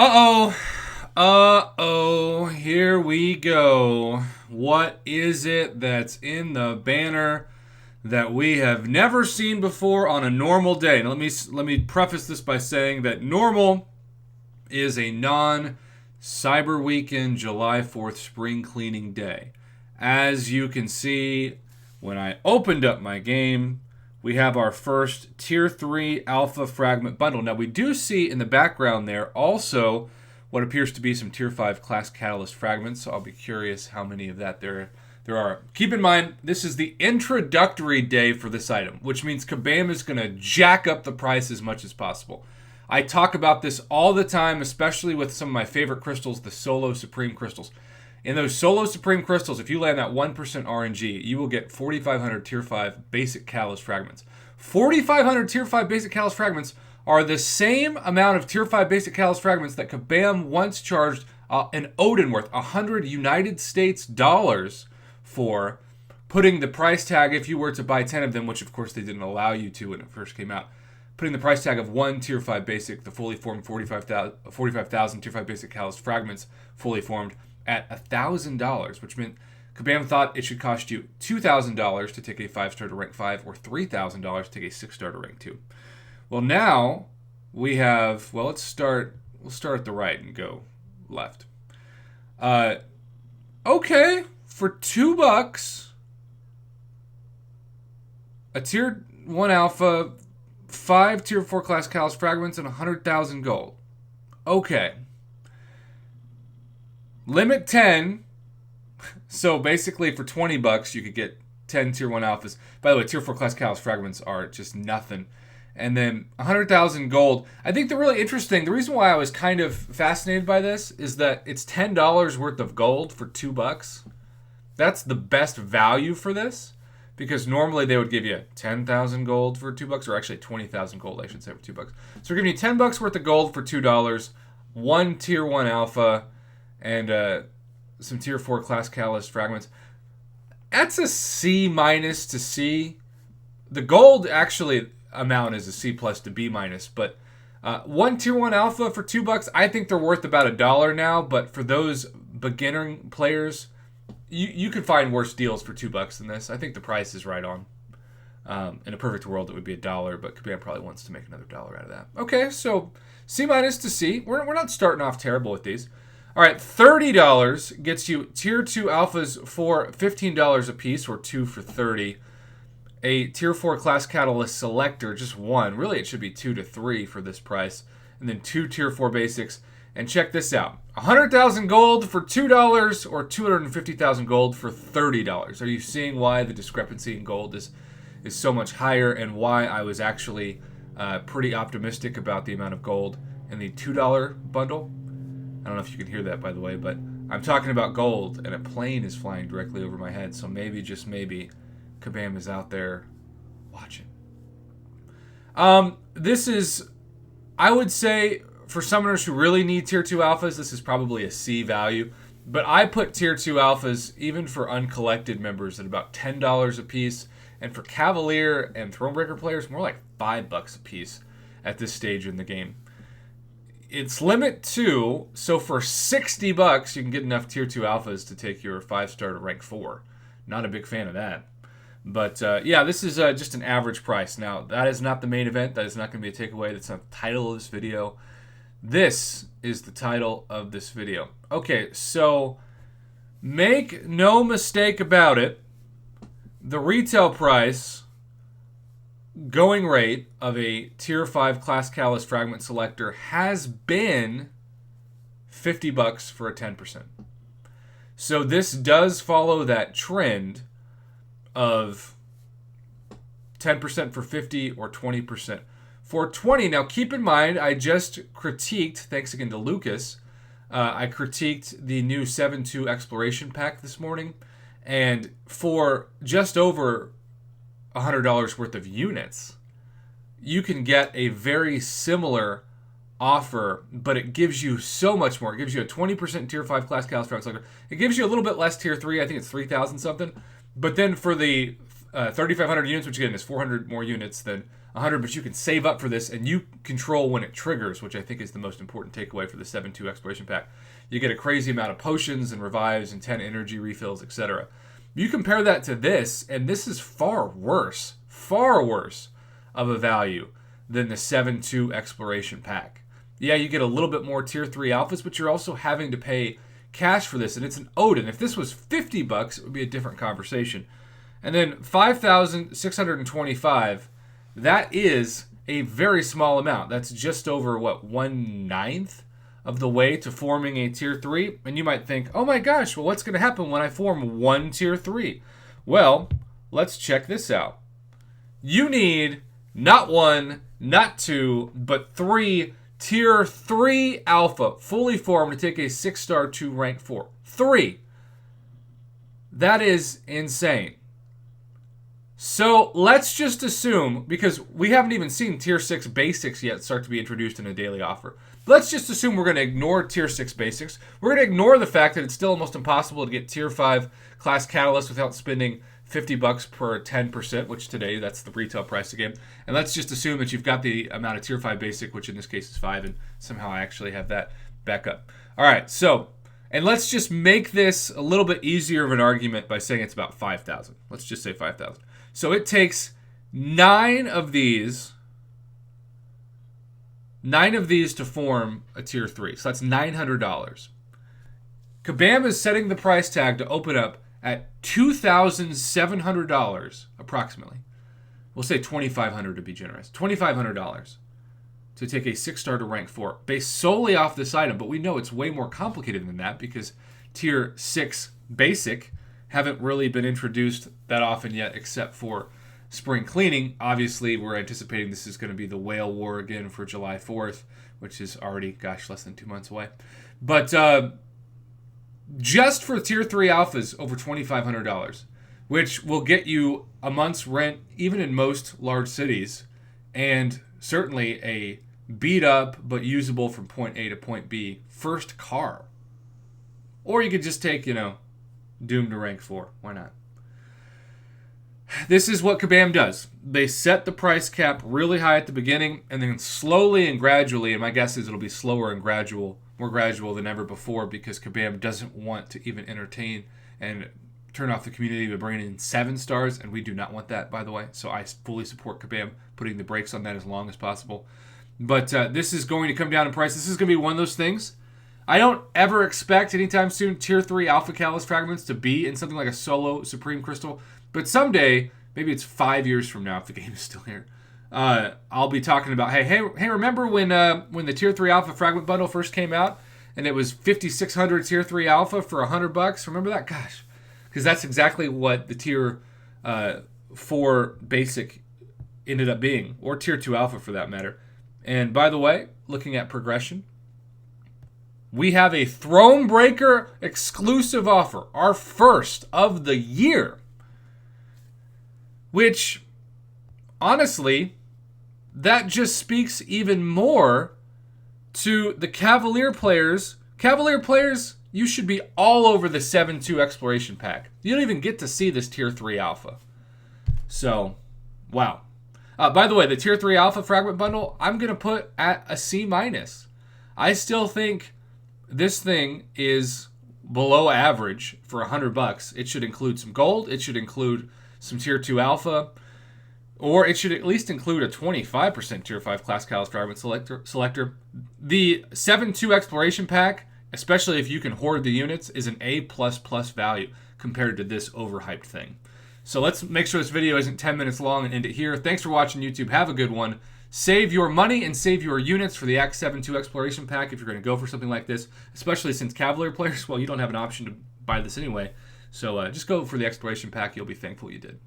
Uh-oh. Uh-oh. Here we go. What is it that's in the banner that we have never seen before on a normal day? Now, let me preface this by saying that normal is a non-Cyber Weekend July 4th spring cleaning day. As you can see, when I opened up my game, we have our first Tier 3 Alpha Fragment bundle. Now, we do see in the background there also what appears to be some Tier 5 Class Catalyst fragments, so I'll be curious how many of that there are. Keep in mind, this is the introductory day for this item, which means Kabam is going to jack up the price as much as possible. I talk about this all the time, especially with some of my favorite crystals, the Solo Supreme crystals. In those Solo Supreme crystals, if you land that 1% RNG, you will get 4,500 Tier 5 Basic Catalyst fragments. 4,500 Tier 5 Basic Catalyst fragments are the same amount of Tier 5 Basic Catalyst fragments that Kabam once charged an Odin worth 100 United States dollars for putting the price tag, if you were to buy 10 of them, which of course they didn't allow you to when it first came out, putting the price tag of one Tier 5 Basic, the fully formed 45,000 Tier 5 Basic Catalyst fragments fully formed, at $1,000, which meant Kabam thought it should cost you $2,000 to take a 5-star to rank 5 or $3,000 to take a 6-star to rank 2. Well, now we have, we'll start at the right and go left. Okay, for $2, a Tier 1 Alpha, 5 Tier 4 Class Catalyst fragments, and 100,000 gold. Okay. Limit 10. So basically for $20 you could get 10 Tier 1 Alphas. By the way, Tier 4 Class Catalyst fragments are just nothing. And then 100,000 gold. I think the really interesting, the reason why I was kind of fascinated by this is that it's $10 worth of gold for $2. That's the best value for this, because normally they would give you 10,000 gold for $2, or actually 20,000 gold, I should say, for $2. So we're giving you $10 worth of gold for $2, one Tier 1 Alpha, and some Tier 4 Class Catalyst fragments. That's a C- to C. The gold actually amount is a C+ to B-, but one Tier 1 Alpha for $2, I think they're worth about $1 now, but for those beginner players, you could find worse deals for $2 than this. I think the price is right on. In a perfect world, it would be $1, but Kabam probably wants to make another $1 out of that. Okay, so C- to C. We're not starting off terrible with these. All right, $30 gets you Tier 2 Alphas for $15 a piece, or 2 for $30. A Tier 4 Class Catalyst Selector, just one. Really, it should be 2 to 3 for this price. And then 2 Tier 4 Basics. And check this out. 100,000 gold for $2, or 250,000 gold for $30. Are you seeing why the discrepancy in gold is so much higher, and why I was actually pretty optimistic about the amount of gold in the $2 bundle? I don't know if you can hear that, by the way, but I'm talking about gold, and a plane is flying directly over my head, so maybe, just maybe, Kabam is out there watching. This is, I would say, for summoners who really need Tier 2 Alphas, this is probably a C value, but I put Tier 2 Alphas, even for uncollected members, at about $10 a piece, and for Cavalier and Thronebreaker players, more like $5 a piece at this stage in the game. It's limit 2, so for $60 you can get enough Tier 2 Alphas to take your 5-star to rank 4. Not a big fan of that. But yeah, this is just an average price. Now, that is not the main event. That is not going to be a takeaway. That's not the title of this video. This is the title of this video. Okay, so make no mistake about it. The retail price, going rate of a Tier 5 Class Catalyst Fragment Selector has been $50 for a 10%. So this does follow that trend of 10% for 50 or 20% for 20. Now keep in mind, I just critiqued, thanks again to Lucas, I critiqued the new 7.2 Exploration Pack this morning, and for just over $100 worth of units, you can get a very similar offer, but it gives you so much more. It gives you a 20% Tier 5 Class Catalyst Fragment Selector. It gives you a little bit less Tier 3. I think it's 3,000 something. But then for the 3,500 units, which again is 400 more units than 100, but you can save up for this, and you control when it triggers, which I think is the most important takeaway for the 7-2 exploration pack. You get a crazy amount of potions and revives and 10 energy refills, etc. You compare that to this, and this is far worse of a value than the 7-2 exploration pack. Yeah, you get a little bit more tier 3 alphas, but you're also having to pay cash for this, and it's an Odin. If this was $50, it would be a different conversation. And then 5,625, that is a very small amount. That's just over, 1/9 of the way to forming a tier 3. And you might think, oh my gosh, well, what's going to happen when I form one tier 3? Well, let's check this out. You need not 1, not 2, but 3 tier 3 alpha fully formed to take a 6-star to rank 4. 3. That is insane. So let's just assume, because we haven't even seen tier 6 basics yet start to be introduced in a daily offer. Let's just assume we're going to ignore tier 6 basics. We're going to ignore the fact that it's still almost impossible to get tier 5 class catalyst without spending $50 per 10%, which today that's the retail price again. And let's just assume that you've got the amount of tier 5 basic, which in this case is 5, and somehow I actually have that back up. All right, so, and let's just make this a little bit easier of an argument by saying it's about 5,000. Let's just say 5,000. So it takes 9 of these to form a tier 3. So that's $900. Kabam is setting the price tag to open up at $2,700 approximately. We'll say $2,500 to be generous. $2,500 to take a 6-star to rank 4 based solely off this item. But we know it's way more complicated than that because tier 6 basic haven't really been introduced that often yet except for spring cleaning. Obviously, we're anticipating this is going to be the whale war again for July 4th, which is already, less than 2 months away. But just for tier 3 alphas, over $2,500, which will get you a month's rent even in most large cities, and certainly a beat up but usable from point A to point B first car. Or you could just take, Doom to rank 4. Why not? This is what Kabam does. They set the price cap really high at the beginning, and then slowly and gradually, and my guess is it'll be slower and more gradual than ever before, because Kabam doesn't want to even entertain and turn off the community by bringing in 7 stars, and we do not want that, by the way. So I fully support Kabam putting the brakes on that as long as possible. But this is going to come down in price. This is going to be one of those things. I don't ever expect anytime soon tier 3 Alpha Catalyst fragments to be in something like a solo Supreme Crystal. But someday, maybe it's 5 years from now if the game is still here, I'll be talking about, hey, remember when the tier 3 Alpha Fragment Bundle first came out and it was 5,600 tier 3 Alpha for $100? Remember that? Gosh. Because that's exactly what the tier 4 Basic ended up being, or tier 2 Alpha for that matter. And by the way, looking at progression, we have a Thronebreaker exclusive offer, our first of the year. Which, honestly, that just speaks even more to the Cavalier players. Cavalier players, you should be all over the 7-2 Exploration Pack. You don't even get to see this Tier 3 Alpha. So, wow. By the way, the Tier 3 Alpha Fragment Bundle, I'm going to put at a C-. I still think this thing is below average for $100. It should include some gold. It should include some tier 2 alpha, or it should at least include a 25% tier 5 class catalyst fragment selector. The 7-2 exploration pack, especially if you can hoard the units, is an A++ value compared to this overhyped thing. So let's make sure this video isn't 10 minutes long and end it here. Thanks for watching, YouTube. Have a good one. Save your money and save your units for the Act 7-2 exploration pack if you're going to go for something like this, especially since Cavalier players, well, you don't have an option to buy this anyway. So just go for the exploration pack. You'll be thankful you did.